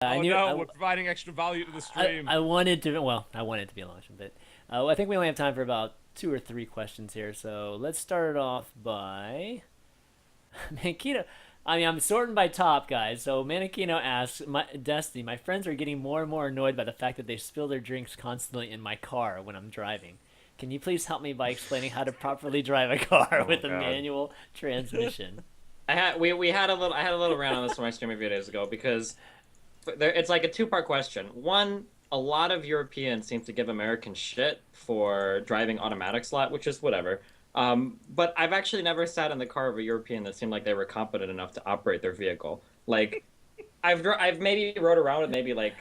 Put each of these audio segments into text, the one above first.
I Oh knew no, we're providing extra value to the stream. I wanted to. Well, I wanted to be a long one, but I think we only have time for about two or three questions here. So let's start it off by Manakino. I mean, I'm sorting by top, guys. So Manakino asks, Destiny, my friends are getting more and more annoyed by the fact that they spill their drinks constantly in my car when I'm driving. Can you please help me by explaining how to properly drive a car Oh with a God. manual transmission? We had a little I had a little rant on this on my stream a few days ago because it's like a two-part question. One, a lot of Europeans seem to give American shit for driving automatic slot, which is whatever. But I've actually never sat in the car of a European that seemed like they were competent enough to operate their vehicle. Like, I've maybe rode around with maybe like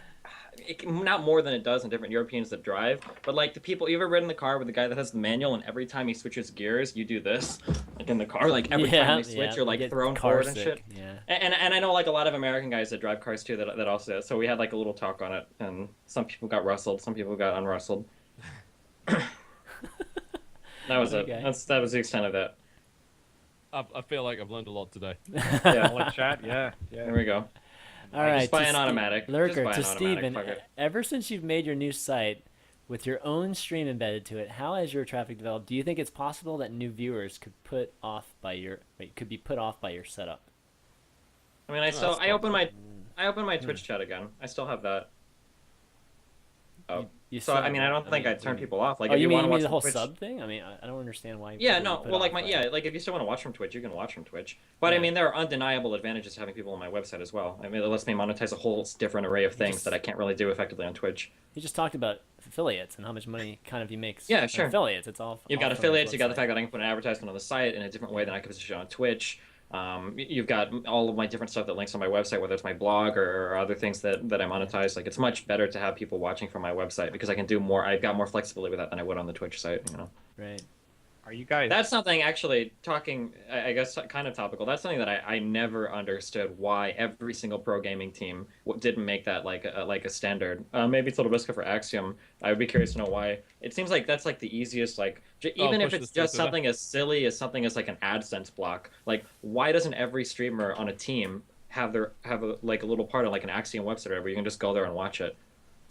not more than a dozen different Europeans that drive, but like the people you ever ridden in the car with the guy that has the manual, and every time he switches gears, you do this, like in the car, like every time they switch, you're like thrown forward and shit. Yeah. And I know like a lot of American guys that drive cars too that also so we had like a little talk on it, and some people got rustled, some people got unrustled. That was Okay. it. That was the extent of that. I feel like I've learned a lot today. Yeah, Solid chat. Yeah. Yeah. there we go. All right, Just buy to an automatic. Lurker, Just buy to an automatic. Steven, Fuck it. ever since you've made your new site with your own stream embedded to it, how has your traffic developed? Do you think it's possible that new viewers could be put off by your setup? I mean, I opened my Twitch chat again. I still have that. Oh, You so still I mean, I don't think mean, I'd turn people off. Like, oh, if you you want mean to watch the whole Twitch, sub thing? I mean, I don't understand why. yeah, people no. would put Well, like off by it. like if you still want to watch from Twitch, you can watch from Twitch. But I Yeah. mean, there are undeniable advantages to having people on my website as well. I mean, it lets me monetize a whole different array of things that I can't really do effectively on Twitch. You just talked about affiliates and how much money kind of he makes. Yeah, on sure. affiliates. It's all. You've all got from his affiliates. You got the website. fact that I can put an advertisement on the site in a different way than I can position on Twitch. You've got all of my different stuff that links on my website, whether it's my blog or other things that I monetize. Like, it's much better to have people watching from my website because I can do more. I've got more flexibility with that than I would on the Twitch site. You know. Right. Are you guys? That's something actually talking, I guess, kind of topical. That's something that I never understood why every single pro gaming team didn't make that like a standard. Maybe it's Totalbiscuit for Axiom. I would be curious to know why. It seems like that's like the easiest, like even if push it's the just sticker. something as silly as something as like an AdSense block. Like, why doesn't every streamer on a team have like a little part of like an Axiom website where you can just go there and watch it?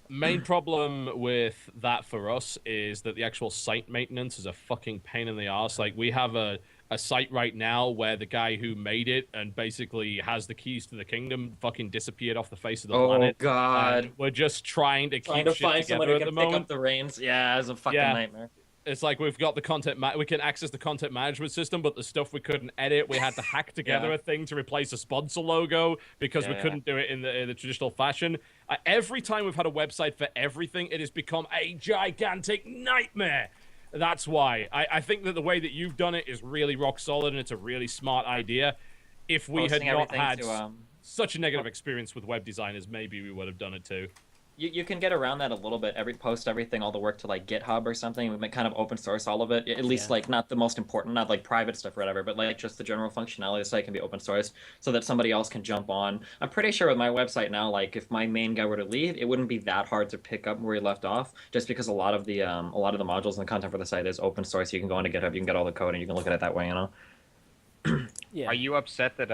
Main problem with that for us is that the actual site maintenance is a fucking pain in the ass. Like, we have a site right now where the guy who made it and basically has the keys to the kingdom fucking disappeared off the face of the planet. Oh God! And we're just trying to Trying keep to shit find someone together who at the can pick moment. up the reins. Yeah, it's a fucking Yeah. nightmare. It's like we've got the we can access the content management system, but the stuff we couldn't edit, we had to hack together Yeah. a thing to replace a sponsor logo because we Yeah. couldn't do it in the traditional fashion. Every time we've had a website for everything, it has become a gigantic nightmare. That's why I think that the way that you've done it is really rock solid, and it's a really smart idea. If we had Posting not everything had to, such a negative experience with web designers, maybe we would have done it too. You can get around that a little bit. Post everything, all the work to like GitHub or something. We might kind of open source all of it. At least Yeah. like not the most important, not like private stuff or whatever, but like just the general functionality of the site can be open sourced so that somebody else can jump on. I'm pretty sure with my website now, like if my main guy were to leave, it wouldn't be that hard to pick up where he left off, just because a lot of the modules and the content for the site is open source. You can go into GitHub, you can get all the code, and you can look at it that way. You know. Yeah. Are you upset that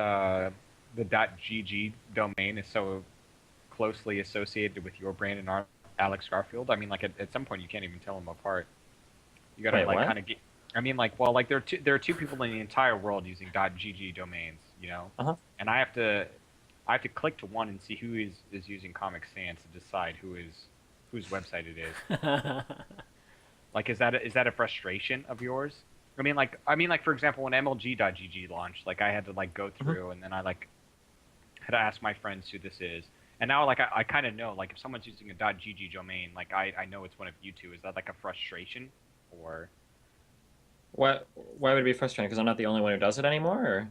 the .gg domain is so closely associated with your brand and Alex Garfield? I mean, like at some point you can't even tell them apart. You gotta Wait, like what? kind of get. I mean, like, well, like there are two people in the entire world using .gg domains, you know, and I have to click to one and see who is using Comic Sans to decide whose website it is. Like, is that a frustration of yours? I mean, like for example, when MLG.gg launched, like I had to like go through and then I like had to ask my friends who this is. And now, like, I kind of know, like, if someone's using a .gg domain, like, I know it's one of you two. Is that, like, a frustration? Or... Why would it be frustrating? Because I'm not the only one who does it anymore? Or?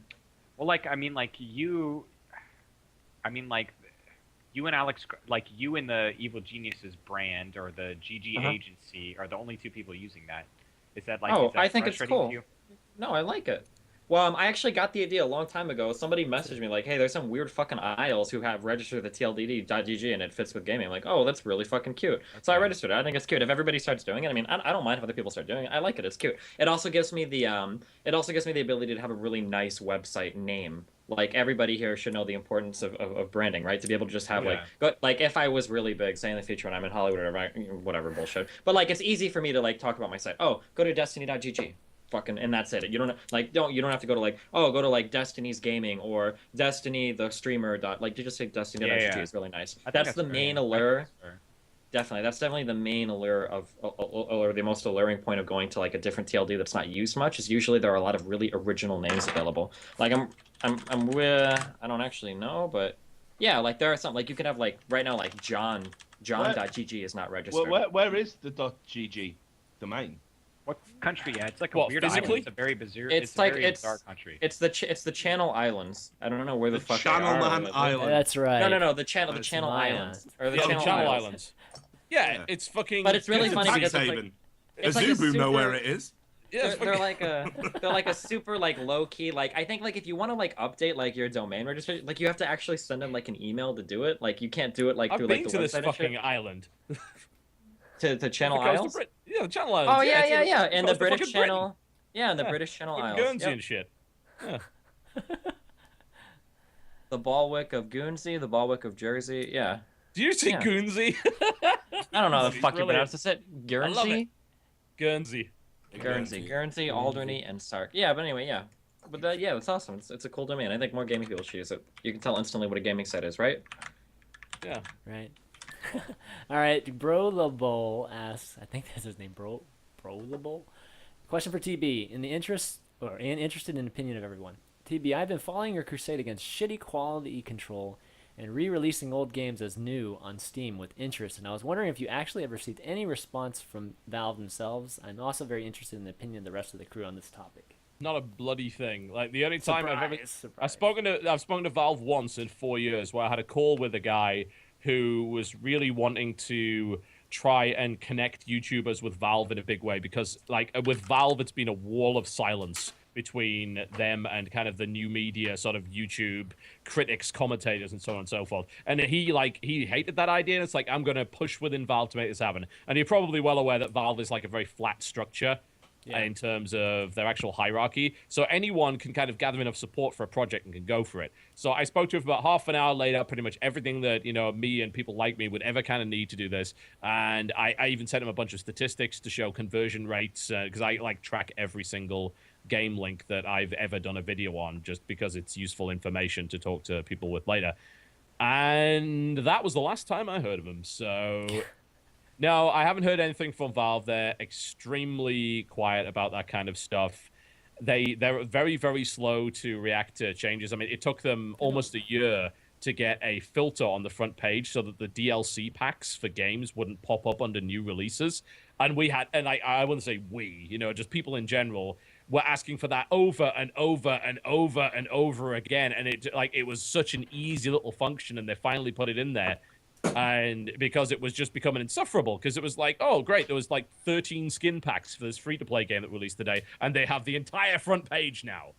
Well, like, I mean, like, you and Alex, like, you and the Evil Geniuses brand or the GG agency are the only two people using that. Is that, like, Oh, is that I think it's frustrating to cool. you? No, I like it. Well, I actually got the idea a long time ago. Somebody messaged me like, "Hey, there's some weird fucking aisles who have registered the TLDD.gg and it fits with gaming." I'm like, "Oh, that's really fucking cute." So I registered it. I think it's cute. If everybody starts doing it, I mean, I don't mind if other people start doing it. I like it. It's cute. It also gives me the ability to have a really nice website name like everybody here should know the importance of branding, right? To be able to just have Yeah. like if I was really big, say in the future when I'm in Hollywood or whatever bullshit. But like it's easy for me to like talk about my site. Oh, go to destiny.gg. Fucking and that's it. You don't have to go to like go to like Destiny's Gaming or Destiny the streamer dot like you just say Destiny.gg is really nice. That's the main allure. Definitely, that's definitely the main allure of, or the most alluring point of going to like a different TLD that's not used much. Is usually there are a lot of really original names available. Like I'm with, I don't actually know, but yeah, like there are some like you can have like right now like John.gg is not registered. Where is the .gg domain? What country? Yeah, it's like a What, weird physically? island. It's a very bizarre. It's a like very bizarre country. It's the Channel Islands. I don't know where the fuck Channel they are. Man Island. That's right. No, the Channel It's Channel my Islands or the Yeah, Channel, the Channel Islands. Islands. Yeah, it's fucking. But it's really It's a funny tax because it's haven. like, it's like a Azubu know super- where it is. Yeah, it's they're fucking- like a super like low key like I think like if you want to like update like your domain registration like you have to actually send them like an email to do it, like you can't do it like I've through been like to the this website and fucking shit. island. to Channel The coast of Isles. Yeah, the Channel Islands. Oh yeah, it's yeah, the and the coast of British fucking Channel. Yeah, and the Yeah. British Channel Britain. Isles. Guernsey Yep. and shit. Yeah. The Balwick of Guernsey, the Balwick of Jersey. Yeah, Do you see Yeah. Guernsey? I don't know how the It's fuck you brilliant. pronounce it. I love Guernsey, it. Guernsey. Guernsey, Alderney, and Sark. Yeah, but anyway, yeah. But yeah, it's awesome. It's a cool domain. I think more gaming people should use it. You can tell instantly what a gaming site is, right? Yeah. Right. All right. Bro the Bowl asks, I think that's his name, Bro the Bowl. Question for TB. Interested in opinion of everyone. TB, I've been following your crusade against shitty quality control and re-releasing old games as new on Steam with interest, and I was wondering if you actually have received any response from Valve themselves. I'm also very interested in the opinion of the rest of the crew on this topic. Not a bloody thing. Like the only time I've ever Surprise. I've spoken to Valve once in 4 years where I had a call with a guy who was really wanting to try and connect YouTubers with Valve in a big way because like with Valve it's been a wall of silence between them and kind of the new media sort of YouTube critics, commentators, and so on and so forth. And he hated that idea, and it's like, I'm going to push within Valve to make this happen. And you're probably well aware that Valve is like a very flat structure in terms of their actual hierarchy. So anyone can kind of gather enough support for a project and can go for it. So I spoke to him for about half an hour, laid out pretty much everything that, me and people like me would ever kind of need to do this. And I even sent him a bunch of statistics to show conversion rates, because I like track every single game link that I've ever done a video on just because it's useful information to talk to people with later. And that was the last time I heard of him. So no, I haven't heard anything from Valve. They're extremely quiet about that kind of stuff. They're very, very slow to react to changes. I mean, it took them almost a year to get a filter on the front page so that the DLC packs for games wouldn't pop up under new releases. And I wouldn't say we, just people in general were asking for that over and over and over and over again. And it was such an easy little function, and they finally put it in there. And because it was just becoming insufferable, because it was like, oh, great, there was like 13 skin packs for this free-to-play game that released today, and they have the entire front page now.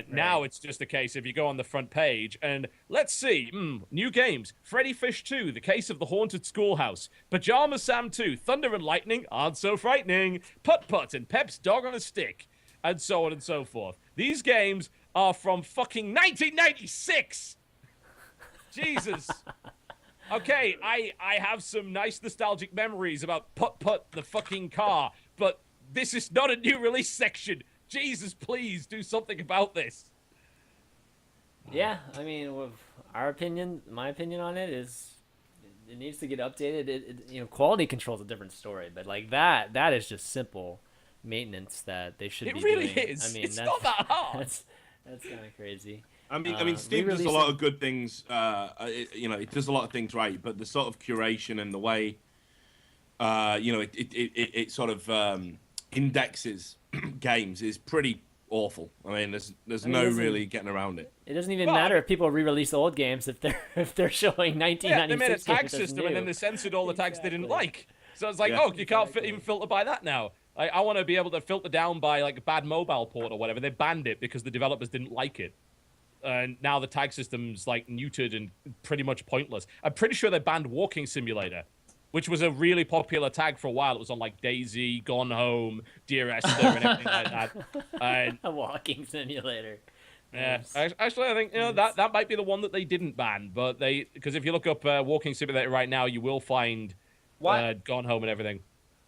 Now it's just a case of you go on the front page, and let's see, new games, Freddy Fish 2, The Case of the Haunted Schoolhouse, Pajama Sam 2, Thunder and Lightning Aren't So Frightening, Putt Putt and Pep's Dog on a Stick, and so on and so forth. These games are from fucking 1996! Jesus. Okay, I have some nice nostalgic memories about Putt Putt the fucking car, but this is not a new release section. Jesus, please do something about this. Yeah, I mean, my opinion on it is it needs to get updated. Quality control is a different story, but like that is just simple maintenance that they should be doing. It really is. I mean, it's not that hard. That's kind of crazy. I mean, Steam does a lot of good things. It does a lot of things right, but the sort of curation and the way, it sort of indexes games is pretty awful. I mean, there's no really getting around it. It doesn't even matter if people re-release the old games if they're showing 1996 Yeah, they made a tag games as system and then new. they censored all the tags they didn't Exactly. like. So it's like, you can't even filter by that now. I want to be able to filter down by like a bad mobile port or whatever. They banned it because the developers didn't like it. And now the tag system's like neutered and pretty much pointless. I'm pretty sure they banned Walking Simulator, which was a really popular tag for a while. It was on like Daisy, Gone Home, Dear Esther, and everything like that. And A walking simulator. Yeah, actually, I think that might be the one that they didn't ban, but because if you look up Walking Simulator right now, you will find Gone Home and everything.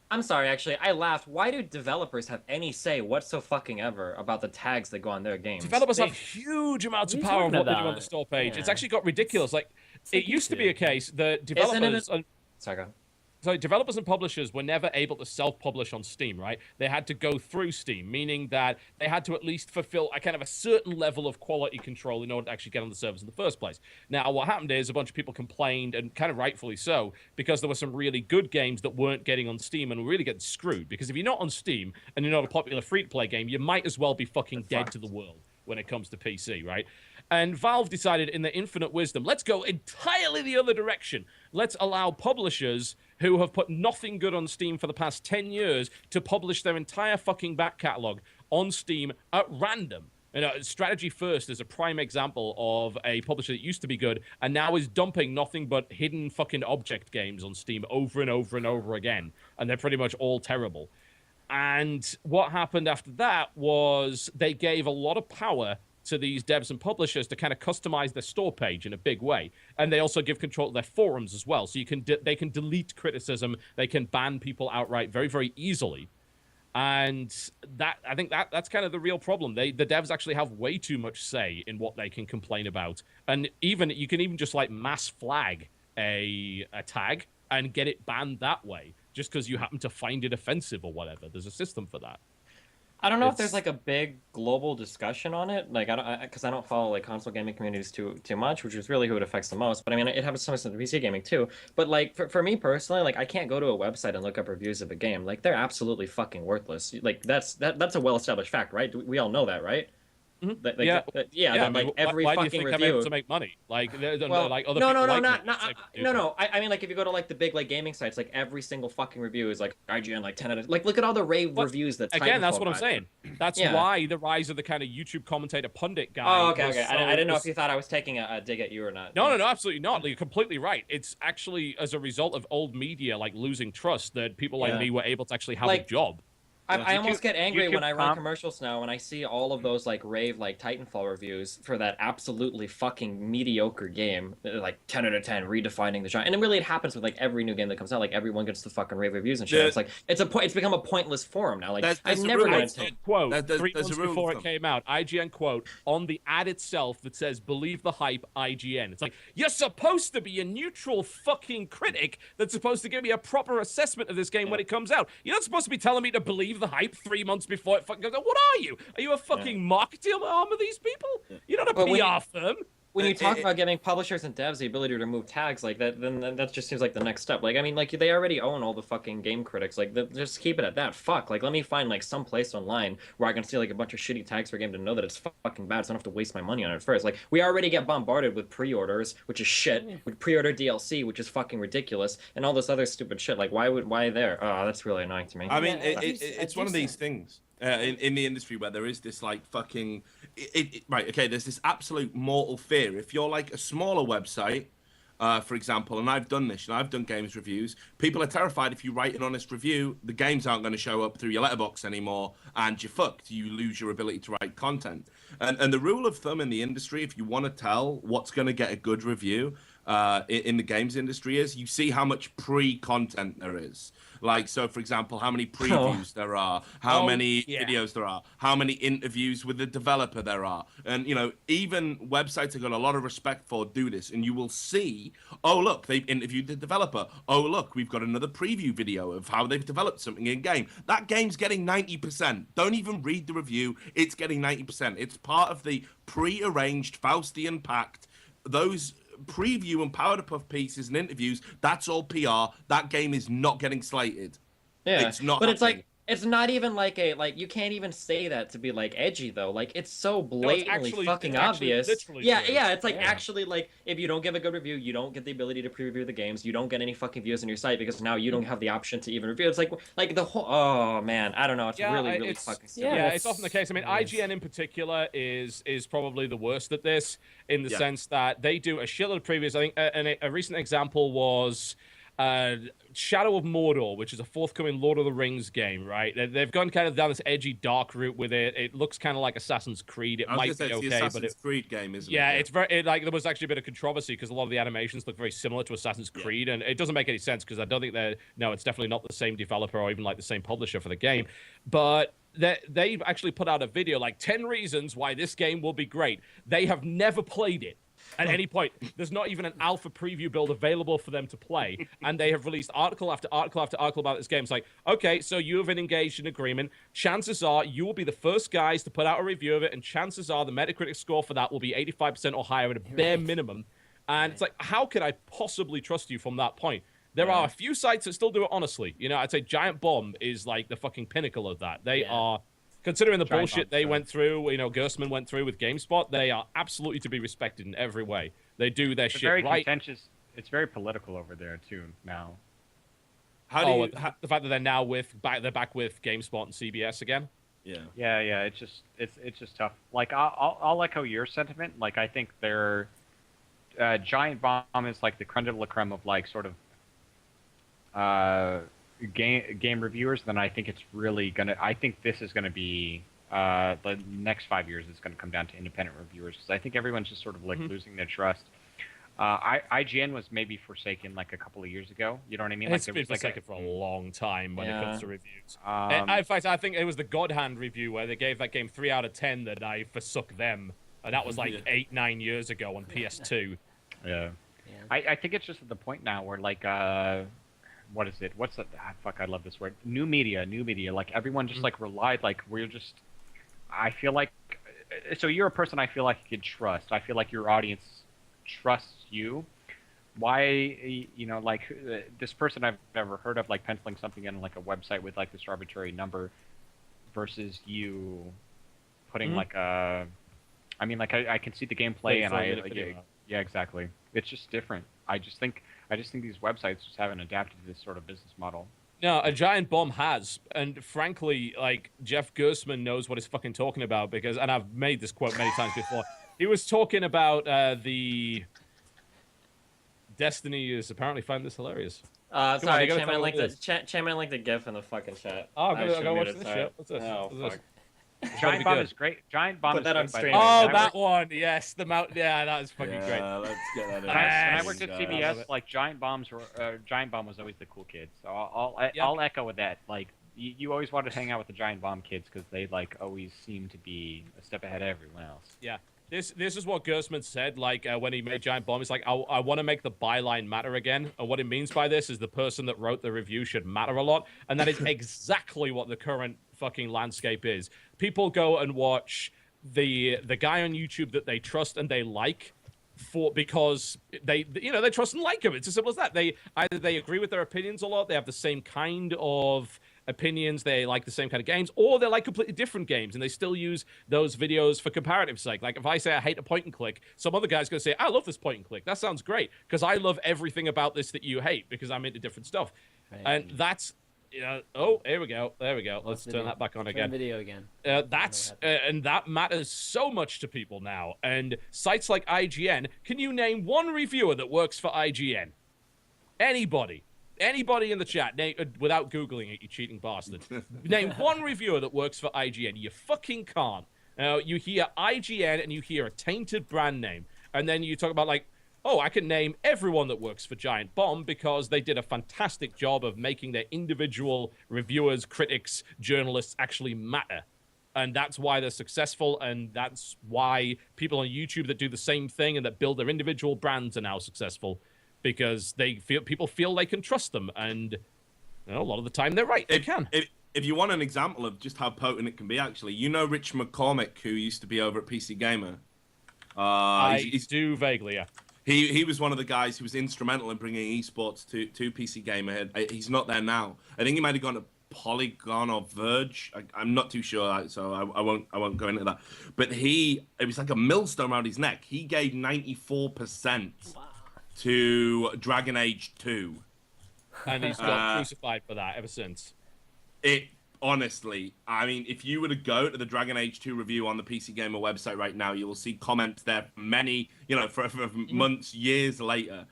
I'm sorry, actually, I laughed. Why do developers have any say whatsoever about the tags that go on their games? Developers have huge amounts of power of what they do on the store page. Yeah. It's actually got ridiculous. It used to be a case that developers. Sorry, go on. So developers and publishers were never able to self-publish on Steam, right? They had to go through Steam, meaning that they had to at least fulfill a kind of a certain level of quality control in order to actually get on the servers in the first place. Now, what happened is a bunch of people complained, and kind of rightfully so, because there were some really good games that weren't getting on Steam and were really getting screwed. Because if you're not on Steam and you're not a popular free-to-play game, you might as well be fucking dead to the world when it comes to PC, right? And Valve decided in their infinite wisdom, let's go entirely the other direction. Let's allow publishers who have put nothing good on Steam for the past 10 years to publish their entire fucking back catalog on Steam at random. Strategy First is a prime example of a publisher that used to be good and now is dumping nothing but hidden fucking object games on Steam over and over and over again. And they're pretty much all terrible. And what happened after that was they gave a lot of power to these devs and publishers to kind of customize their store page in a big way. And they also give control to their forums as well. So they can delete criticism. They can ban people outright very, very easily. And I think that's kind of the real problem. The devs actually have way too much say in what they can complain about. And you can even just mass flag a tag and get it banned that way, just because you happen to find it offensive or whatever. There's a system for that. I don't know if there's a big global discussion on it, because I don't follow console gaming communities too much, which is really who it affects the most. But I mean, it happens so much in PC gaming too. But for me personally, I can't go to a website and look up reviews of a game. They're absolutely fucking worthless. That's a well-established fact, right? We all know that, right? Mm-hmm. Every why fucking do you think review. they're able to make money? No. I mean, if you go to the big gaming sites, every single fucking review is IGN 10 out of look at all the rave reviews that. Again, that's what I'm saying. That's why the rise of the kind of YouTube commentator pundit guy. Oh, okay. I didn't know if you thought I was taking a dig at you or not. No, absolutely not. You're completely right. It's actually as a result of old media losing trust that people like me were able to actually have a job. I almost get angry when I run commercials now when I see all of those rave Titanfall reviews for that absolutely fucking mediocre game, 10 out of 10 redefining the genre. And it happens with every new game that comes out. Everyone gets the fucking rave reviews and shit. It's become a pointless forum now. I'm never going to quote 3 months before it came out. IGN quote on the ad itself that says "Believe the hype, IGN." It's you're supposed to be a neutral fucking critic that's supposed to give me a proper assessment of this game when it comes out. You're not supposed to be telling me to believe the hype 3 months before it fucking goes out. What are you? Are you a fucking marketing arm of these people? You're not a PR firm. When you talk about giving publishers and devs the ability to remove tags like that, then that just seems like the next step. They already own all the fucking game critics. Just keep it at that. Fuck. Let me find some place online where I can see a bunch of shitty tags for a game to know that it's fucking bad, so I don't have to waste my money on it first. We already get bombarded with pre-orders, which is shit, with pre-order DLC, which is fucking ridiculous, and all this other stupid shit. Why there? Oh, that's really annoying to me. I mean, it's one of these things. In the industry where there is this fucking right, okay, there's this absolute mortal fear. If you're a smaller website, for example, and I've done this, I've done games reviews, people are terrified if you write an honest review, the games aren't going to show up through your letterbox anymore, and you're fucked. You lose your ability to write content. And the rule of thumb in the industry, if you want to tell what's going to get a good review in the games industry, is you see how much pre-content there is. So for example, how many previews there are, how many videos there are, how many interviews with the developer there are. And, even websites I've got a lot of respect for do this. And you will see, oh, look, they've interviewed the developer. Oh, look, we've got another preview video of how they've developed something in game. That game's getting 90%. Don't even read the review. It's getting 90%. It's part of the pre-arranged Faustian pact. Those preview and powder puff pieces and interviews, that's all PR. That game is not getting slated. Yeah, it's not. But happening. it's not even you can't even say that to be edgy though. It's so blatantly fucking obvious. It's actually if you don't give a good review, you don't get the ability to pre-review the games. You don't get any fucking views on your site because now you don't have the option to even review. It's the whole. Oh man, I don't know. It's really fucking stupid. Yeah, it's often the case. I mean, IGN in particular is probably the worst at this in the sense that they do a shitload of previews. I think a recent example was Shadow of Mordor, which is a forthcoming Lord of the Rings game, right? They've gone kind of down this edgy, dark route with it. It looks kind of like Assassin's Creed. It might be it's the okay, but Assassin's Creed game, isn't it? yeah, it's very like there was actually a bit of controversy because a lot of the animations look very similar to Assassin's Creed, and it doesn't make any sense because I don't think it's definitely not the same developer or even like the same publisher for the game, but. They've actually put out a video like 10 reasons why this game will be great. They have never played it at any point. There's not even an alpha preview build available for them to play. And they have released article after article after article about this game. It's like, okay, so you have been engaged in agreement. Chances are you will be the first guys to put out a review of it. And chances are the Metacritic score for that will be 85% or higher at a bare minimum. And it's like, how could I possibly trust you from that point? There are a few sites that still do it honestly. You know, I'd say Giant Bomb is like the fucking pinnacle of that. They are, considering the bullshit they went through, you know, Gersman went through with GameSpot, they are absolutely to be respected in every way. They do their shit very right. Contentious. It's very political over there too now. The fact that they're now they're back with GameSpot and CBS again. Yeah. It's just tough. Like I'll echo your sentiment. Like I think they're Giant Bomb is like the creme de la creme of like sort of game reviewers. Then I think it's really gonna. I think this is gonna be the next 5 years is gonna come down to independent reviewers because I think everyone's just sort of like losing their trust. IGN was maybe forsaken like a couple of years ago. You know what I mean? Like, It's been forsaken for a long time when it comes to reviews. In fact, I think it was the God Hand review where they gave that game 3 out of 10 that I forsook them, and that was like 8-9 years ago on PS2. Yeah. I think it's just at the point now where like what is it? What's that? Fuck, I love this word. New media. Like everyone just like relied. Like we're just. I feel like. So you're a person I feel like you could trust. I feel like your audience trusts you. Why, you know, like this person I've never heard of, like penciling something in like a website with like this arbitrary number, versus you putting like a. I mean, like I can see the gameplay and yeah, exactly. It's just different. I just think these websites just haven't adapted to this sort of business model. No, a Giant Bomb has, and frankly, like Jeff Gersman knows what he's fucking talking about because, and I've made this quote many times before. He was talking about the Destiny is apparently finding this hilarious. Sorry, Chairman linked the GIF in the fucking chat. Oh, I gotta watch this shit. What's this? Oh, What's fuck. Giant Bomb is great. Giant Bomb Put is that on great, by stream. the way. Oh, that one. Yes, the mount. Yeah, that was fucking great. Let's get that in. When I worked Yes. at CBS, like Giant Bomb was always the cool kids. So I'll echo with that. Like you always wanted to hang out with the Giant Bomb kids because they like always seem to be a step ahead of everyone else. Yeah. This is what Gersman said, like, when he made Giant Bomb. He's like, I want to make the byline matter again. And what he means by this is the person that wrote the review should matter a lot. And that is exactly what the current fucking landscape is. People go and watch the guy on YouTube that they trust and they like because they trust and like him. It's as simple as that. They agree with their opinions a lot. They have the same kind of opinions, they like the same kind of games, or they like completely different games, and they still use those videos for comparative sake. Like if I say I hate a point and click, some other guy's going to say, I love this point and click. That sounds great, because I love everything about this that you hate, because I'm into different stuff. Right. And that's, oh, here we go. There we go. Let's turn that back on again. Video again. And that matters so much to people now. And sites like IGN, can you name one reviewer that works for IGN? Anybody in the chat, without Googling it, you cheating bastard. Name one reviewer that works for IGN. You fucking can't. You hear IGN and you hear a tainted brand name. And then you talk about like, oh, I can name everyone that works for Giant Bomb because they did a fantastic job of making their individual reviewers, critics, journalists actually matter. And that's why they're successful, and that's why people on YouTube that do the same thing and that build their individual brands are now successful. Because people feel they can trust them, and a lot of the time they're right. They can. If you want an example of just how potent it can be, actually, Rich McCormick, who used to be over at PC Gamer. I do vaguely, yeah. He was one of the guys who was instrumental in bringing esports to PC Gamer. He's not there now. I think he might have gone to Polygon or Verge. I'm not too sure, so I won't go into that. But it was like a millstone around his neck. He gave 94%. Wow. To Dragon Age 2. And he's got crucified for that ever since. Honestly, I mean, if you were to go to the Dragon Age 2 review on the PC Gamer website right now, you will see comments there for many, for months, years later.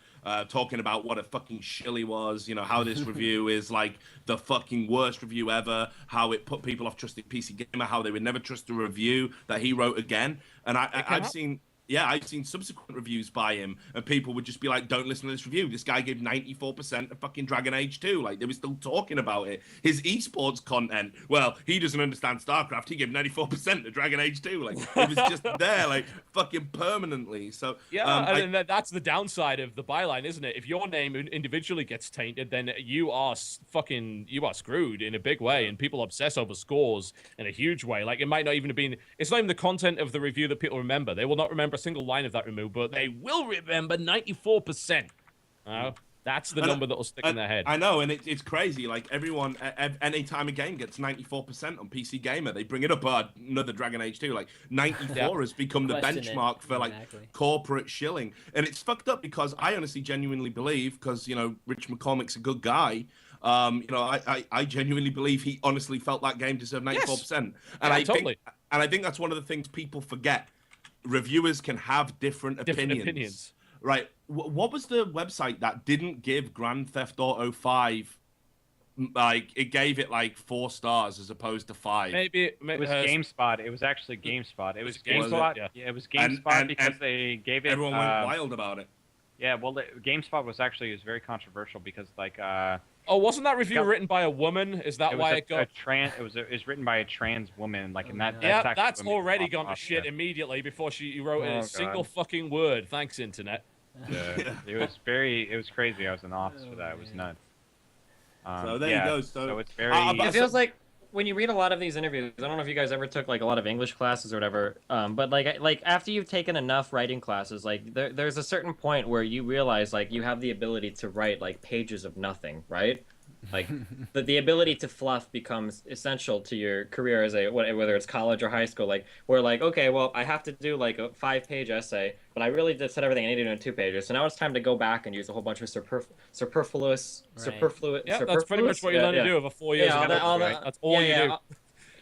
talking about what a fucking shill he was, you know, how this review is like the fucking worst review ever, how it put people off trusting PC Gamer, how they would never trust a review that he wrote again. And I've seen... Yeah, I've seen subsequent reviews by him, and people would just be like, don't listen to this review. This guy gave 94% of fucking Dragon Age 2. Like, they were still talking about it. His esports content, well, he doesn't understand StarCraft. He gave 94% to Dragon Age 2. Like, it was just there, like, fucking permanently. So, yeah, and that's the downside of the byline, isn't it? If your name individually gets tainted, then you are screwed in a big way, and people obsess over scores in a huge way. Like, it might not even have been, it's not even the content of the review that people remember. They will not remember a single line of that removed, but they will remember 94%. That's the number that will stick in their head. I know, and it's crazy. Like, everyone, any time a game gets 94% on PC Gamer, they bring it up another Dragon Age 2. Like, 94 has become the benchmark for, like, corporate shilling. And it's fucked up because I honestly genuinely believe, because, you know, Rich McCormick's a good guy, you know, I genuinely believe he honestly felt that game deserved 94%. Yes. And I think that's one of the things people forget. Reviewers can have different opinions. Right. What was the website that didn't give Grand Theft Auto 5, like, it gave it, like, 4 stars as opposed to 5? Maybe it was GameSpot. It was actually GameSpot. It was GameSpot. Yeah, it was GameSpot because they gave it... Everyone went wild about it. Yeah, well, GameSpot was very controversial because, like... oh, wasn't that review written by a woman? Is that why it got... It was written by a trans woman, like, and that... Yeah, that's already gone to shit immediately before she wrote a single fucking word. Thanks, Internet. Yeah, it was crazy. I was in office for that. It was nuts. So there you go. So it's very... it feels like when you read a lot of these interviews, I don't know if you guys ever took like a lot of English classes or whatever, but like after you've taken enough writing classes, like there's a certain point where you realize like you have the ability to write like pages of nothing, right? Like the ability to fluff becomes essential to your career as whether it's college or high school. Like where like, okay, well I have to do like a 5-page essay, but I really just said everything I needed to do in 2 pages. So now it's time to go back and use a whole bunch of superfluous. Yeah, that's pretty much what you learn to do over 4 years. That's all you do.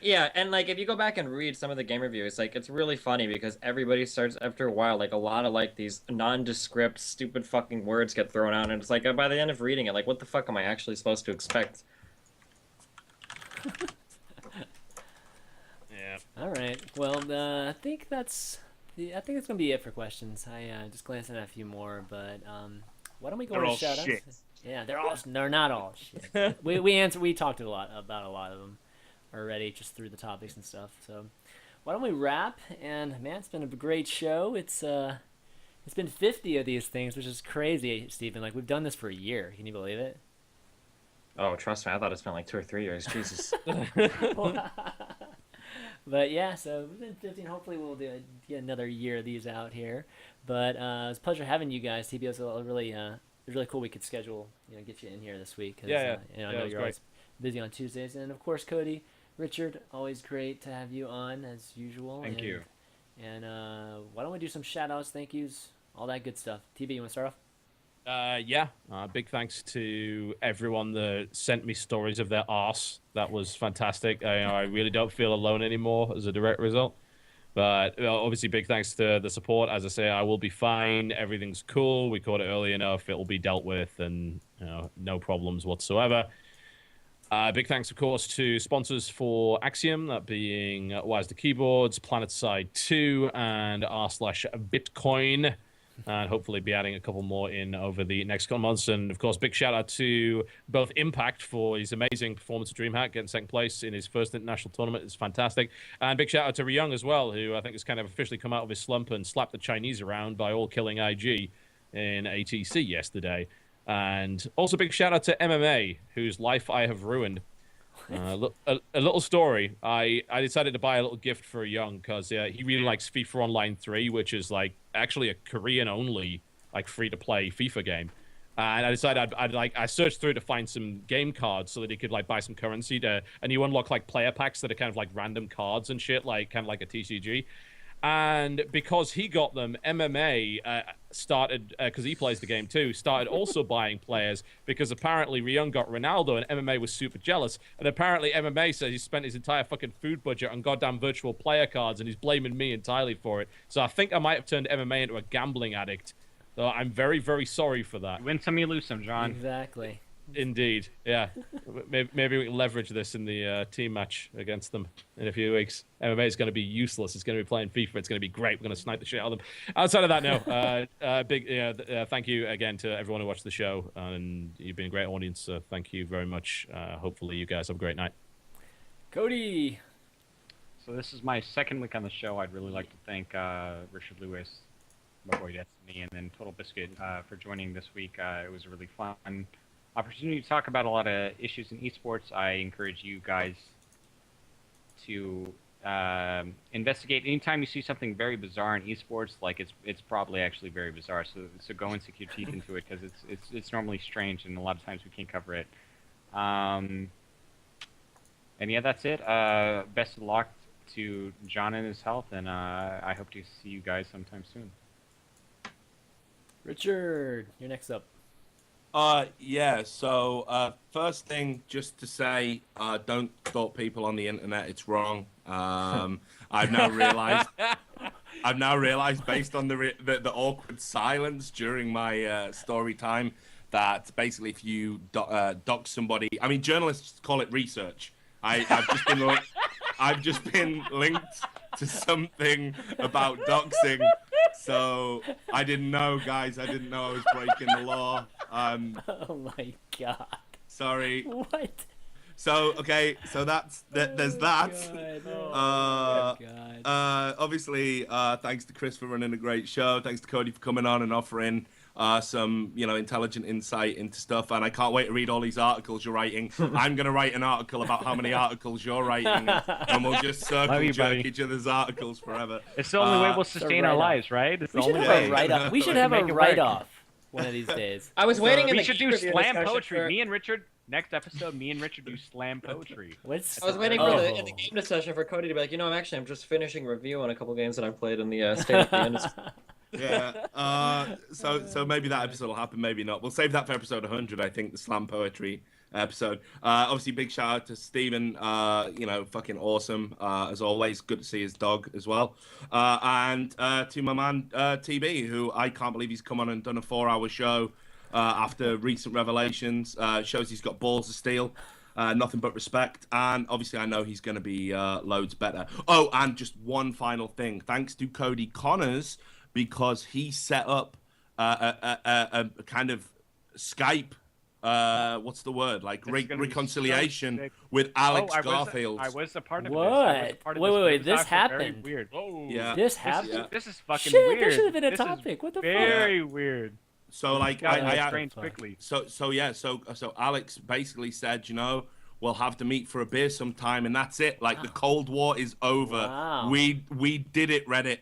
Yeah, and like if you go back and read some of the game reviews, like it's really funny because everybody starts after a while, like a lot of like these nondescript, stupid fucking words get thrown out, and it's like by the end of reading it, like what the fuck am I actually supposed to expect? Yeah. All right. Well, I think that's gonna be it for questions. I just glanced at a few more, but why don't we go to shout outs? Yeah, they're not all shit. we talked about a lot of them already, just through the topics and stuff. So why don't we wrap? And man, it's been a great show. It's been 50 of these things, which is crazy, Stephen. Like, we've done this for a year. Can you believe it? Oh, trust me, I thought it's been like 2 or 3 years. Jesus. But yeah, so we've been 15. Hopefully we'll get another year of these out here. But it was a pleasure having you guys. TB was really cool. We could schedule, get you in here this week. I know you're always busy on Tuesdays. And of course, Cody, Richard, always great to have you on as usual. Thank you. And why don't we do some shout outs, thank yous, all that good stuff. TB, you want to start off? Big thanks to everyone that sent me stories of their arse. That was fantastic. I really don't feel alone anymore as a direct result. But obviously, big thanks to the support. As I say, I will be fine. Everything's cool. We caught it early enough. It will be dealt with, and no problems whatsoever. Big thanks, of course, to sponsors for Axiom, that being Wise the Keyboards, PlanetSide 2, and r/Bitcoin. And hopefully be adding a couple more in over the next couple months. And, of course, big shout-out to both Impact for his amazing performance at Dreamhack, getting second place in his first international tournament. It's fantastic. And big shout-out to Ryung as well, who I think has kind of officially come out of his slump and slapped the Chinese around by all-killing IG in ATC yesterday. And also big shout-out to MMA, whose life I have ruined. A little story. I decided to buy a little gift for Young because he really likes FIFA Online 3, which is like actually a Korean-only like free-to-play FIFA game. And I decided I searched through to find some game cards so that he could like buy some currency and you unlock like player packs that are kind of like random cards and shit, like kind of like a TCG. And because he got them, MMA started, because he plays the game too, started also buying players because apparently Ryung got Ronaldo and MMA was super jealous. And apparently MMA says he spent his entire fucking food budget on goddamn virtual player cards and he's blaming me entirely for it. So I think I might have turned MMA into a gambling addict So I'm very, very sorry for that. You win some, you lose some, John. Exactly. Indeed, yeah. Maybe we can leverage this in the team match against them in a few weeks. MMA is going to be useless. It's going to be playing FIFA. It's going to be great. We're going to snipe the shit out of them. Outside of that, no. Thank you again to everyone who watched the show, and you've been a great audience. So thank you very much. Hopefully, you guys have a great night. Cody. So this is my second week on the show. I'd really like to thank Richard Lewis, my boy Destiny, and then Totalbiscuit for joining this week. It was a really fun opportunity to talk about a lot of issues in esports. I encourage you guys to investigate. Anytime you see something very bizarre in esports, like it's probably actually very bizarre. So go and stick your teeth into it, because it's normally strange, and a lot of times we can't cover it. And yeah, that's it. Best of luck to John and his health, and I hope to see you guys sometime soon. Richard, you're next up. Yeah, so first thing, just to say, don't stalk people on the internet. It's wrong. I've now realized based on the awkward silence during my story time, that basically if you dox somebody, I mean, journalists call it research. I've just been linked to something about doxing. So I didn't know, guys. I didn't know I was breaking the law. Oh my god. Sorry. What? So okay. So there's that. God. Obviously, thanks to Chris for running a great show. Thanks to Cody for coming on and offering some intelligent insight into stuff. And I can't wait to read all these articles you're writing. I'm gonna write an article about how many articles you're writing, and we'll just circle jerk each other's articles forever. It's the only way we'll sustain our lives, right? It's We the should only have way. a write-off. We should have a Make it work. write-off one of these days. I was waiting in We the should do game review slam discussion poetry. for- Me and Richard. Next episode, me and Richard do slam poetry. What's... I was waiting for Oh. in the game discussion for Cody to be like, I'm just finishing review on a couple games that I've played in the state of the industry. Yeah. So maybe that episode will happen, maybe not. We'll save that for episode 100, I think, the slam poetry episode. Obviously, big shout out to Steven. Fucking awesome. As always, good to see his dog as well. And to my man, TB, who I can't believe he's come on and done a 4-hour show after recent revelations. Shows he's got balls of steel. Nothing but respect. And obviously, I know he's going to be loads better. Oh, and just one final thing. Thanks to Cody Connors, because he set up a kind of Skype, what's the word? Like reconciliation with Alex Garfield. I was a part of What? this. Wait, this actually happened? Very weird. Oh, Yeah. This happened? This is fucking Shit, weird. there should have been a This is topic. What the fuck? Very weird. So like Got I strange quickly. So Alex basically said, we'll have to meet for a beer sometime, and that's it. Like the Cold War is over. Wow. We did it, Reddit.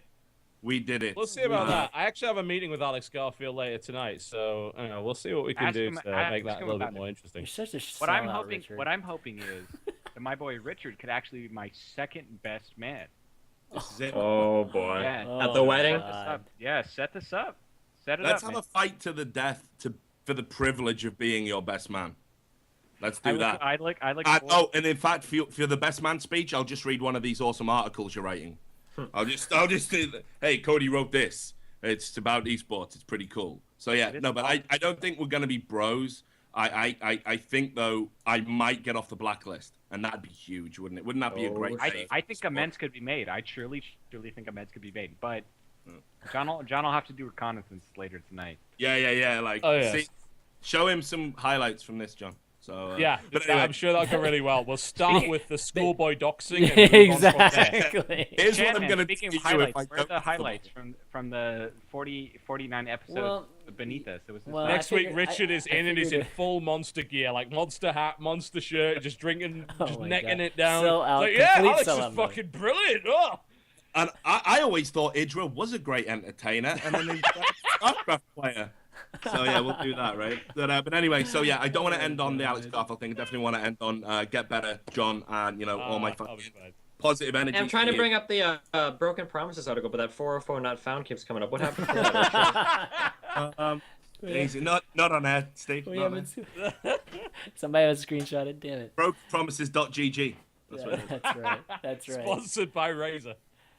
We did it. We'll see about that. I actually have a meeting with Alex Garfield later tonight, so we'll see what we can do to make that a little bit more interesting. You're such a What I'm sellout, hoping, Richard. what I'm hoping is that my boy Richard could actually be my second best man. This is it. Oh boy. Yeah. Oh, At the wedding? Set this up. Yeah, set this up. Set it Let's up. have a fight to the death for the privilege of being your best man. Let's do that. I like. And in fact, for the best man speech, I'll just read one of these awesome articles you're writing. I'll just do, hey, Cody wrote this. It's about esports. It's pretty cool. So yeah, no, but I don't think we're gonna be bros. I think though I might get off the blacklist, and that'd be huge, wouldn't it? Wouldn't that be a great? I think amends could be made. I truly think amends could be made. But John will have to do reconnaissance later tonight. Yeah. Like, see, show him some highlights from this, John. So but anyway. I'm sure that'll go really well. We'll start with the schoolboy doxing. And Exactly. Here's what I'm gonna speaking do of highlights, if I where are don't the highlights from the 49 episodes beneath us? It was this Next week, Richard is in and he's in full monster gear, like monster hat, monster shirt, just drinking, just necking it down. Sell out, like, yeah, complete Alex is sellout fucking brilliant. Oh. And I always thought Idra was a great entertainer, and then he's a StarCraft player. So yeah, we'll do that, right? But anyway, so yeah, I don't want to end on the Alex Garfield thing. I definitely want to end on get better, John, and all my fucking positive energy. I'm trying to bring up the Broken Promises article, but that 404 not found keeps coming up. What happened to that? Easy. Not on air, Steve. We haven't... Somebody has screenshotted. Damn it. Brokepromises.gg. That's right. That's right. Sponsored by Razer.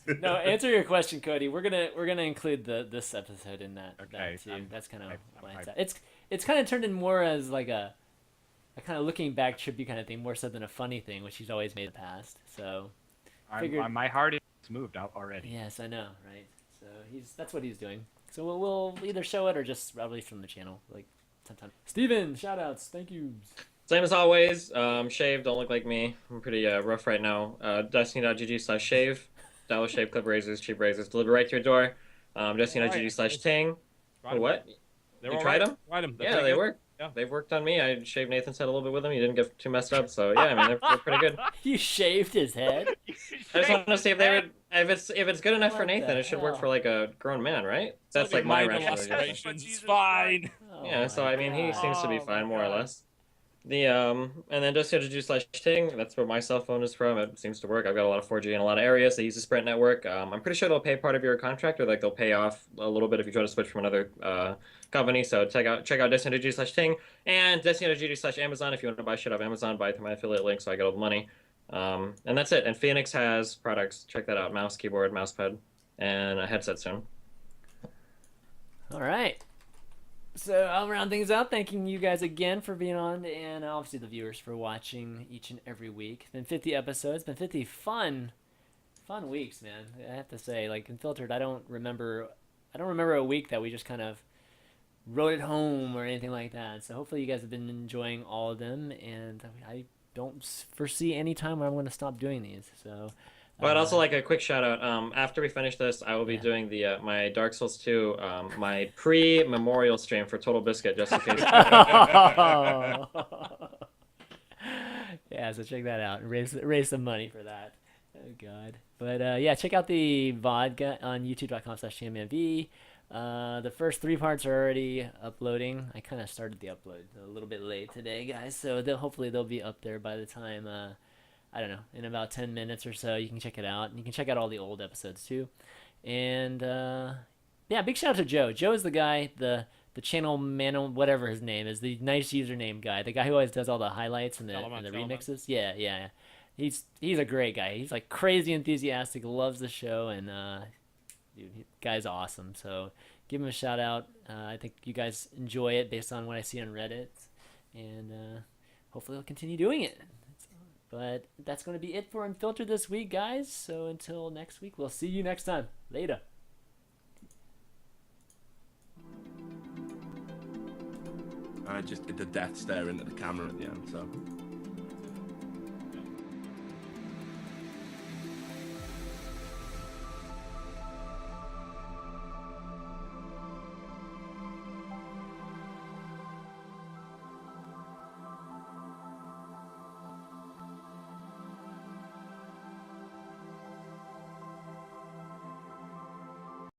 No, answer your question, Cody. We're gonna include this episode in that. Okay, That too. That's kind of why hyped. it's kind of turned in more as like a kind of looking back trippy kind of thing, more so than a funny thing, which he's always made in the past. So figured- my heart is moved out already. yes, I know, right? So that's what he's doing. So we'll either show it or just release from the channel, like sometime. Steven, shout outs, thank you. Same as always. Shave, don't look like me. I'm pretty rough right now. Destiny.gg/shave. Dallas shave, clip razors, cheap razors, delivered right to your door. Destiny.gg/ting. Tried 'em. What? They're You all tried right. them? Tried 'em. They're Yeah, pretty they good. work. Yeah. They've worked on me. I shaved Nathan's head a little bit with them. He didn't get too messed up, so yeah, I mean they're pretty good. You shaved his head. I just wanted to see if they would. If it's good enough for What the Nathan, it should work hell? for like a grown man, right? That's like my Minor rationalization. lacerations. It's fine. Oh Yeah, so my I mean he God. seems to be Oh, fine my more or God. less. The and then Destiny.gg/ting. That's where my cell phone is from. It seems to work. I've got a lot of 4G in a lot of areas. They use the Sprint network. I'm pretty sure they'll pay part of your contract, or like they'll pay off a little bit if you try to switch from another company. So check out Destiny.gg/ting and Destiny.gg/Amazon if you want to buy shit off Amazon. Buy it through my affiliate link, so I get all the money. And that's it. And Phoenix has products. Check that out: mouse, keyboard, mousepad, and a headset soon. All right. So I'll round things out, thanking you guys again for being on, and obviously the viewers for watching each and every week. It's been 50 episodes, been 50 fun weeks, man. I have to say, like Unfiltered, I don't remember a week that we just kind of wrote it home or anything like that. So hopefully you guys have been enjoying all of them, and I don't foresee any time where I'm going to stop doing these. So. But also, like a quick shout out. After we finish this, I will be Yeah. doing the my Dark Souls 2, my pre-memorial stream for Totalbiscuit, just in case. Yeah, so check that out. Raise some money for that. Oh God. But yeah, check out the VOD on youtube.com/ChanManV. The first 3 parts are already uploading. I kind of started the upload a little bit late today, guys. So hopefully they'll be up there by the time I don't know, in about 10 minutes or so. You can check it out. And you can check out all the old episodes too. And yeah, big shout out to Joe. Joe is the guy, the channel man, whatever his name is, the nice username guy, the guy who always does all the highlights and the remixes. Yeah, yeah. He's a great guy. He's like crazy enthusiastic, loves the show, and dude, guy's awesome. So give him a shout out. I think you guys enjoy it based on what I see on Reddit, and hopefully he'll continue doing it. But that's going to be it for Unfiltered this week, guys. So until next week, we'll see you next time. Later. I just did the death stare into the camera at the end, so.